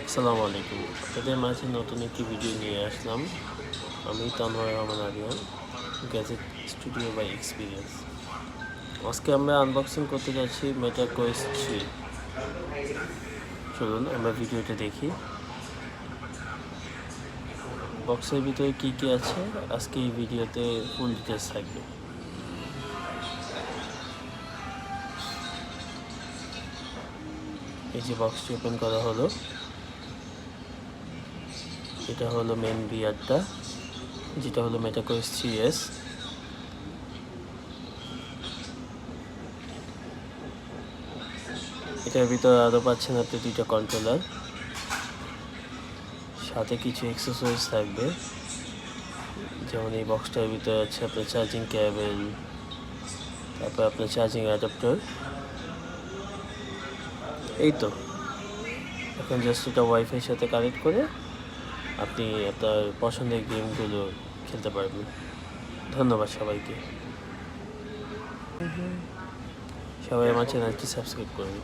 আসসালামু আলাইকুম। আপনাদের মাঝে নতুন একটি ভিডিও নিয়ে আসলাম। আমি Tanowar Rahman Arian, gadget studio by experience. আজকে আমরা আনবক্সিং করতে যাচ্ছি মেটা কোয়েস্ট 3। চলুন আমরা ভিডিওটা দেখি। বক্সের ভিতরে কী কী আছে আজকে এই ভিডিওতে ফুল ডিটেলস থাকবে। এই যে বক্সটি ওপেন করা হলো, এটা হলো মেন বিয়ারটা, যেটা হলো মেটা কোয়েস্ট 3S। এটার ভিতরে আরও পাচ্ছেন আপনি দুইটা কন্ট্রোলার, সাথে কিছু অ্যাক্সেসরিজ থাকবে, যেমন এই বক্সটার ভিতরে আছে আপনার চার্জিং কেবল, তারপর আপনার চার্জিং অ্যাডাপ্টার। এই তো, এখন জাস্ট এটা ওয়াইফাইয়ের সাথে কানেক্ট করে আপনি আপনার পছন্দের গেমগুলো খেলতে পারবেন। ধন্যবাদ সবাইকে। সবাই আমার চ্যানেলটি সাবস্ক্রাইব করবেন।